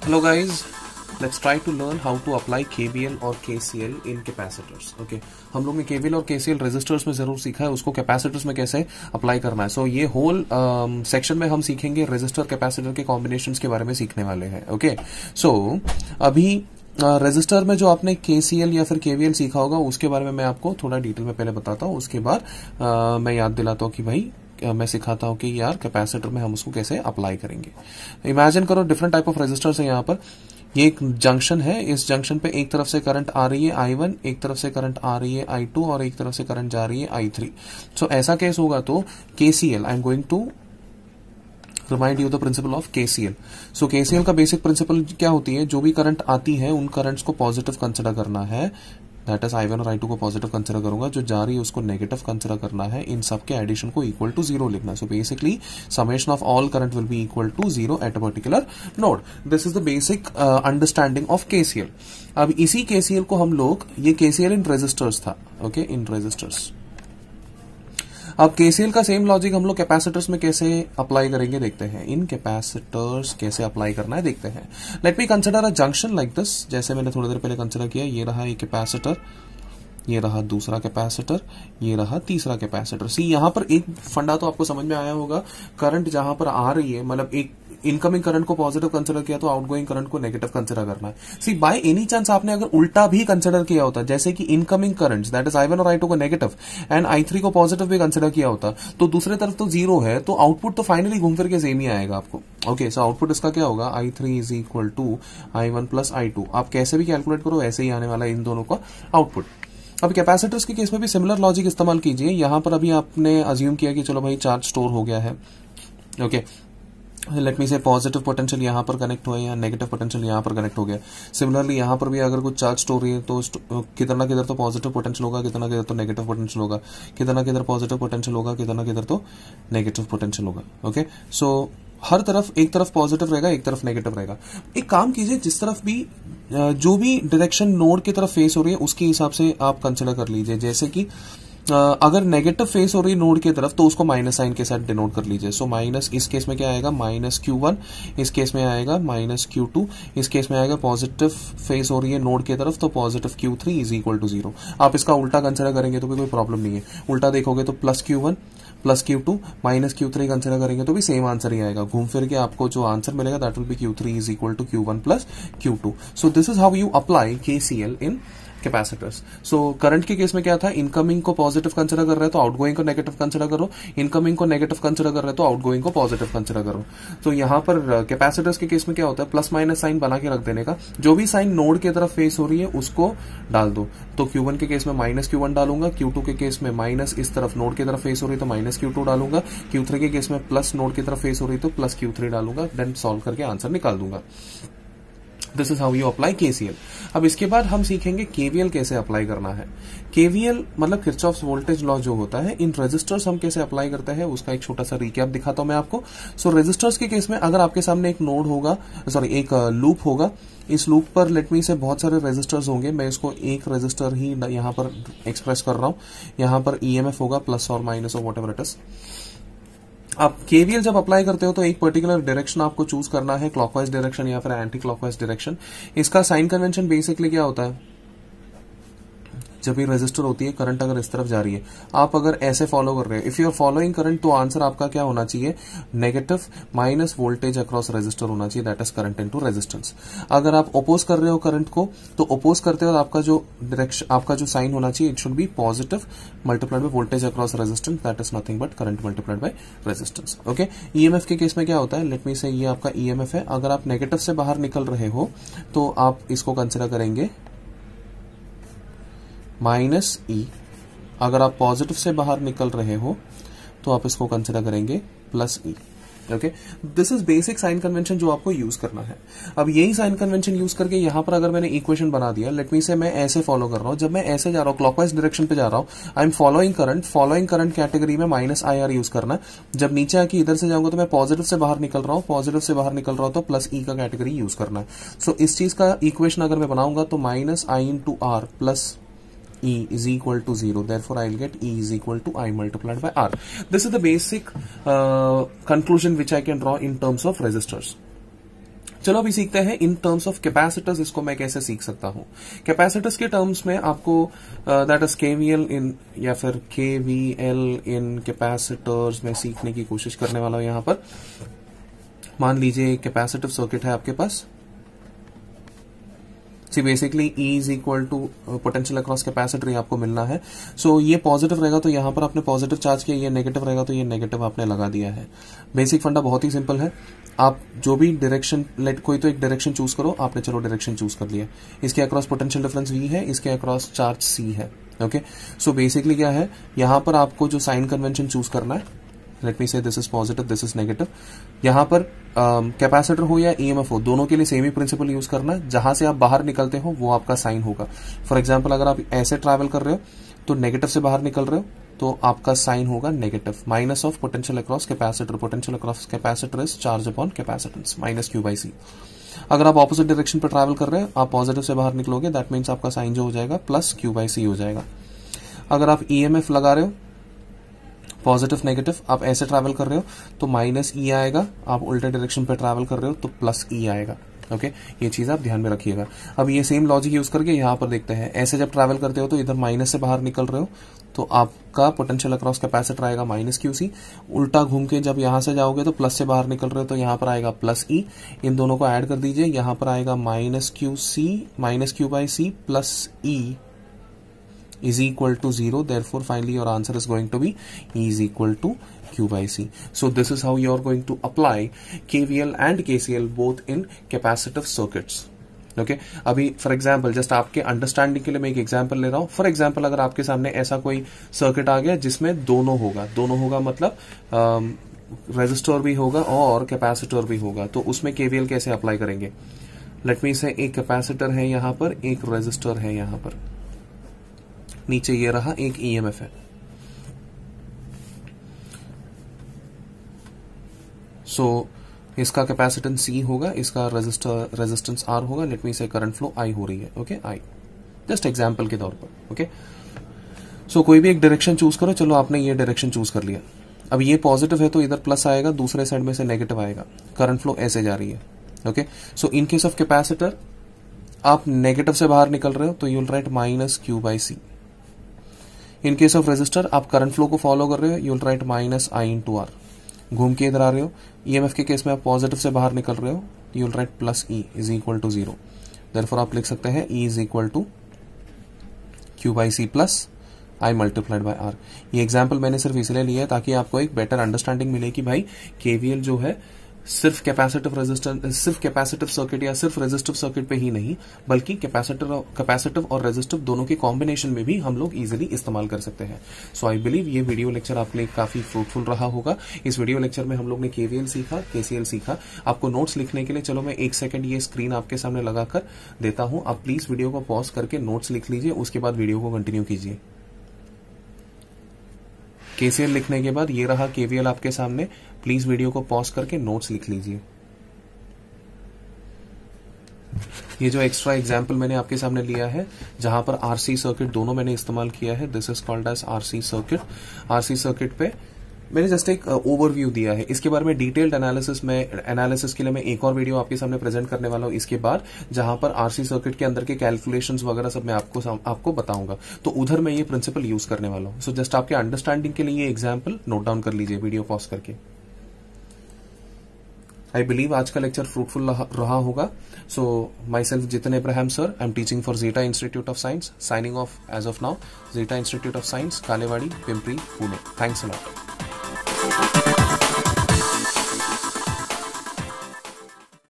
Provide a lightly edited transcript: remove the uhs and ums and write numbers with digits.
Hello guys, let's try to learn how to apply KVL और KCL in capacitors. Okay, हम लोग ने KVL और KCL रेजिस्टर्स में जरूर सीखा है, उसको कैपेसिटर्स में कैसे अप्लाई करना है. सो ये होल सेक्शन में हम सीखेंगे रेजिस्टर कैपेसिटर के कॉम्बिनेशंस के बारे में सीखने वाले हैं. ओके, सो अभी रेजिस्टर में जो आपने KCL या फिर KVL सीखा होगा उसके बारे में मैं आपको थोड़ा डिटेल में पहले बताता हूँ. उसके बाद मैं याद दिलाता हूँ कि भाई मैं सिखाता हूँ कि यार कैपेसिटर में हम उसको कैसे अप्लाई करेंगे. इमेजिन करो डिफरेंट टाइप ऑफ रेजिस्टर्स है यहाँ पर. ये एक जंक्शन है, इस जंक्शन पे एक तरफ से करंट आ रही है I1, एक तरफ से करंट आ रही है I2 और एक तरफ से करंट जा रही है I3. सो ऐसा केस होगा तो KCL, I am going to remind you the principle of KCL. So KCL का बेसिक प्रिंसिपल क्या होती है, जो भी करंट आती है उन करंट्स को पॉजिटिव कंसिडर करना है. दैट इज I1 और I2 को पॉजिटिव कंसिडर करूंगा, जो जा रही है उसको नेगेटिव कंसिडर करना है. इन सब के एडिशन को इक्वल टू 0 लिखना. So basically summation of all current will be equal to 0 at a particular node. This is the basic understanding of KCL. अब इसी KCL को हम लोग, ये KCL इन रेजिस्टर्स था. Okay, in resistors. अब KCL का सेम लॉजिक हम लोग कैपेसिटर्स में कैसे अप्लाई करेंगे देखते हैं. इन कैपेसिटर्स कैसे अप्लाई करना है देखते हैं. Let me consider a junction like this. जैसे मैंने थोड़ी देर पहले कंसिडर किया. ये रहा एक कैपेसिटर, ये रहा दूसरा कैपेसिटर, ये रहा तीसरा कैपेसिटर. सी यहां पर एक फंडा तो आपको समझ में आया होगा. करंट जहां पर आ रही है, मतलब एक इनकमिंग करंट को पॉजिटिव कंसिडर किया तो आउटगोइंग करंट को नेगेटिव कंसिडर करना है. सी बाय एनी चांस आपने अगर उल्टा भी कंसिडर किया होता, जैसे कि incoming currents that is I1 और I2 को नेगेटिव एंड I3 को पॉजिटिव भी कंसिडर किया होता, तो दूसरे तरफ तो 0 है, तो आउटपुट तो फाइनली घूम फिर के सेम ही आएगा आपको. ओके, सो आउटपुट इसका क्या होगा, I3 is equal to I1 plus I2. आप कैसे भी कैलकुलेट करो ऐसे ही आने वाला है इन दोनों का आउटपुट. अब कैपेसिटर्स के केस में भी सिमिलर लॉजिक इस्तेमाल कीजिए. यहां पर अभी आपने अज्यूम किया कि चलो भाई चार्ज स्टोर हो गया है. ओके, लेट मी से पॉजिटिव पोटेंशियल यहां पर कनेक्ट हुआ है या नेगेटिव पोटेंशियल यहां पर कनेक्ट हो गया. सिमिलरली यहां पर भी अगर कुछ चार्ज स्टोर है तो किधर ना किधर तो पॉजिटिव पोटेंशियल होगा, किधर ना किधर तो नेगेटिव पोटेंशियल होगा, किधर ना किधर पॉजिटिव पोटेंशियल होगा, किधर ना किधर तो नेगेटिव पोटेंशियल होगा. ओके, सो हर तरफ एक तरफ पॉजिटिव रहेगा, एक तरफ नेगेटिव रहेगा. एक काम कीजिए, जिस तरफ भी जो भी डायरेक्शन नोड की तरफ फेस हो रही है उसके हिसाब से आप कंसिडर कर लीजिए. जैसे कि अगर नेगेटिव फेस हो रही है नोड की तरफ तो उसको माइनस साइन के साथ डिनोट कर लीजिए. सो माइनस इस केस में क्या आएगा, माइनस Q1, इस केस में आएगा माइनस Q2, इस केस में आएगा पॉजिटिव फेस हो रही है नोड की तरफ तो positive Q3 is equal to 0. आप इसका उल्टा कंसिडर करेंगे तो भी कोई प्रॉब्लम नहीं है. उल्टा देखोगे तो plus Q1 plus Q2 minus Q3 consider करेंगे तो भी सेम आंसर ही आएगा. घूम फिर के आपको जो आंसर मिलेगा that will be Q3 is equal to Q1 plus Q2. So this is how you apply KCL in capacitors. So current के केस में क्या था, इनकमिंग को पॉजिटिव कंसिडर कर रहे हैं तो आउटगोइंग को नेगेटिव कंसिडर करो, इनकमिंग को नेगेटिव कंसिडर कर रहे हैं तो आउटगोइंग को पॉजिटिव कंसिडर करो. तो यहां पर कैपेसिटर्स के केस में क्या होता है, प्लस माइनस साइन बना के रख देने का. जो भी साइन नोड की तरफ फेस हो रही है उसको डाल दो. तो Q1 के केस में माइनस Q1 डालूंगा, Q2 के केस में माइनस इस तरफ नोड की तरफ फेस हो रही है तो माइनस Q2 डालूंगा, Q3 के केस में प्लस नोड की तरफ फेस हो रही है तो प्लस Q3 डालूंगा. देन सॉल्व करके आंसर निकाल दूंगा. This is how you apply KCL. अब इसके बाद हम सीखेंगे KVL कैसे अप्लाई करना है. KVL मतलब किरचॉफ्स वोल्टेज लॉ जो होता है, इन रेजिस्टर्स हम कैसे अप्लाई करते हैं उसका एक छोटा सा रिकैप दिखाता हूं मैं आपको. सो रेजिस्टर्स के केस में अगर आपके सामने एक नोड होगा, सॉरी एक लूप होगा, इस लूप पर लेट मी से बहुत सारे रेजिस्टर्स होंगे. मैं इसको एक रेजिस्टर ही यहां पर एक्सप्रेस कर रहा हूं. यहां पर EMF होगा प्लस और माइनस और व्हाटएवर इट इज. आप KVL जब अप्लाई करते हो तो एक पर्टिकुलर डायरेक्शन आपको चूज करना है, क्लॉकवाइज डायरेक्शन या फिर एंटी क्लॉकवाइज डायरेक्शन. इसका साइन कन्वेंशन बेसिकली क्या होता है, जब ये रेजिस्टर होती है करंट अगर इस तरफ जा रही है, आप अगर ऐसे फॉलो कर रहे हैं, if you are following current, तो आंसर आपका क्या होना चाहिए, negative minus voltage across resistor होना चाहिए, that is current into resistance. अगर आप ओपोज कर रहे हो करंट को तो ओपोज करते हो आपका जो डायरेक्शन, आपका जो साइन होना चाहिए, it should be positive multiplied by voltage across resistance, that is nothing but current multiplied by resistance. Okay, EMF के केस में क्या होता है, लेट मी से ये आपका EMF है. अगर आप नेगेटिव से बाहर निकल रहे हो तो आप इसको कंसिडर करेंगे माइनस E. अगर आप पॉजिटिव से बाहर निकल रहे हो तो आप इसको कंसिडर करेंगे plus E. Okay, this is basic sign convention जो आपको यूज करना है. अब यही साइन कन्वेंशन यूज करके यहां पर अगर मैंने इक्वेशन बना दिया, लेट मी से मैं ऐसे फॉलो कर रहा हूं. जब मैं ऐसे जा रहा हूं, क्लॉकवाइज डायरेक्शन पे जा रहा हूं, I am following current. Following current category में माइनस IR यूज करना है. जब नीचे आके इधर से जाऊंगा तो मैं पॉजिटिव से बाहर निकल रहा हूं, पॉजिटिव से बाहर निकल रहा हूं तो प्लस E का कैटेगरी यूज करना है. सो इस चीज का इक्वेशन अगर मैं बनाऊंगा तो minus I into R plus E is equal to 0. Therefore, I'll get E is equal to I multiplied by R. This is the basic conclusion which I can draw in terms of resistors. चलो अभी सीखते हैं in terms of capacitors, इसको मैं कैसे सीख सकता हूं. कैपेसिटर्स के टर्म्स में आपको दैट इज केवीएल इन या फिर केवीएल इन कैपेसिटर्स में सीखने की कोशिश करने वाला हूं. यहां पर मान लीजिए कैपेसिटिव सर्किट है आपके पास. See basically E is equal to potential across capacitor ही आपको मिलना है. सो ये पॉजिटिव रहेगा तो यहां पर आपने पॉजिटिव चार्ज किया, ये नेगेटिव रहेगा तो ये नेगेटिव आपने लगा दिया है. बेसिक फंडा बहुत ही सिंपल है. आप जो भी डायरेक्शन कोई तो एक डायरेक्शन चूज करो. आपने चलो डायरेक्शन चूज कर लिया. इसके अक्रॉस पोटेंशियल डिफरेंस V है, इसके अक्रॉस चार्ज C है. ओके, सो बेसिकली क्या है, यहां पर आपको जो साइन कन्वेंशन चूज करना है, लेट मी से this is positive, this is negative. यहां पर कैपेसिटर हो या EMF हो, दोनों के लिए सेम ही प्रिंसिपल यूज करना है. जहां से आप बाहर निकलते हो वो आपका साइन होगा. फॉर एग्जाम्पल अगर आप ऐसे ट्रैवल कर रहे हो तो नेगेटिव से बाहर निकल रहे हो तो आपका साइन होगा negative. Minus of potential across capacitor. Potential across capacitor is charge upon capacitance minus Q by C. अगर आप ऑपोजिट डायरेक्शन पर ट्रैवल कर रहे हो, आप पॉजिटिव से बाहर निकलोगे, दैट मीन्स आपका साइन जो हो जाएगा प्लस Q बाई C हो जाएगा. अगर आप EMF लगा रहे हो, पॉजिटिव नेगेटिव, आप ऐसे ट्रैवल कर रहे हो तो माइनस E आएगा. आप उल्टे डायरेक्शन पे ट्रैवल कर रहे हो तो प्लस E आएगा. ओके, ये चीज आप ध्यान में रखिएगा. अब ये सेम लॉजिक यूज करके यहां पर देखते हैं. ऐसे जब ट्रैवल करते हो तो इधर माइनस से बाहर निकल रहे हो तो आपका पोटेंशियल अक्रॉस कैपेसिटर आएगा माइनस QC. उल्टा घूम के जब यहां से जाओगे तो प्लस से बाहर निकल रहे हो तो यहां पर आएगा प्लस E. इन दोनों को ऐड कर दीजिए, यहां पर आएगा minus QC minus Q by C plus E is equal to 0. Therefore, finally your answer is going to be E is equal to Q by C. So this is how you are going to apply KVL and KCL both in capacitive circuits. Okay? अभी for example just आपके understanding के लिए मैं एक example ले रहा हूं. For example अगर आपके सामने ऐसा कोई सर्किट आ गया जिसमें दोनों होगा मतलब रेजिस्टर भी होगा और कैपेसिटर भी होगा, तो उसमें KVL कैसे अप्लाई करेंगे. लेट मी से एक कैपेसिटर है यहां पर, एक रेजिस्टर है यहां पर, नीचे ये रहा एक EMF है. सो इसका कैपेसिटेंस C होगा, इसका रेजिस्टेंस R होगा. लेट मी से करंट फ्लो I हो रही है. ओके, I जस्ट एग्जांपल के तौर पर. ओके, सो कोई भी एक डायरेक्शन चूज करो. चलो आपने ये डायरेक्शन चूज कर लिया. अब ये पॉजिटिव है तो इधर प्लस आएगा, दूसरे साइड में से नेगेटिव आएगा. करंट फ्लो ऐसे जा रही है. Okay, so in case of capacitor आप नेगेटिव से बाहर निकल रहे हो तो you will write minus Q by C. In case of resistor आप करंट फ्लो को फॉलो कर रहे हो, you will write minus I into R. घूम के इधर आ रहे हो. EMF के केस में आप पॉजिटिव से बाहर निकल रहे हो, you will write plus E is equal to 0. Therefore आप लिख सकते हैं E is equal to Q by C plus I multiplied by R. ये एग्जाम्पल मैंने सिर्फ इसलिए लिया है ताकि आपको एक बेटर अंडरस्टैंडिंग मिले कि भाई KVL जो है सिर्फ कैपेसिटिव सर्किट या सिर्फ रेजिस्टिव सर्किट पे ही नहीं, बल्कि कैपेसिटिव और रेजिस्टिव दोनों के कॉम्बिनेशन में भी हम लोग इजीली इस्तेमाल कर सकते हैं. सो आई बिलीव ये वीडियो लेक्चर आपके लिए काफी फ्रूटफुल रहा होगा. इस वीडियो लेक्चर में हम लोग ने KVL सीखा, KCL सीखा. आपको नोट्स लिखने के लिए चलो मैं एक सेकंड ये स्क्रीन आपके सामने लगाकर देता हूं. आप प्लीज वीडियो को पॉज करके नोट्स लिख लीजिए, उसके बाद वीडियो को कंटिन्यू कीजिए. KCL लिखने के बाद ये रहा KVL आपके सामने. प्लीज वीडियो को पॉज करके नोट्स लिख लीजिए. ये जो एक्स्ट्रा एग्जाम्पल मैंने आपके सामने लिया है जहां पर RC सर्किट दोनों मैंने इस्तेमाल किया है, this is called as RC circuit. RC circuit पे मैंने जस्ट एक ओवरव्यू दिया है. इसके बारे में डिटेल्ड एनालिसिस के लिए मैं एक और वीडियो आपके सामने प्रेजेंट करने वाला हूं इसके बाद, जहां पर RC सर्किट के अंदर के कैलकुलेशंस वगैरह सब मैं आपको बताऊंगा. तो उधर मैं ये प्रिंसिपल यूज करने वाला हूं. सो जस्ट आपके अंडरस्टैंडिंग के लिए ये एग्जाम्पल नोट डाउन कर लीजिए वीडियो पॉज करके. आई बिलीव आज का लेक्चर फ्रूटफुल रहा होगा. So myself Jitin Abraham sir, I am teaching for Zeta institute of science. Signing off as of now. Zeta institute of science, Kalewadi, Pimpri, Pune. Thanks a lot.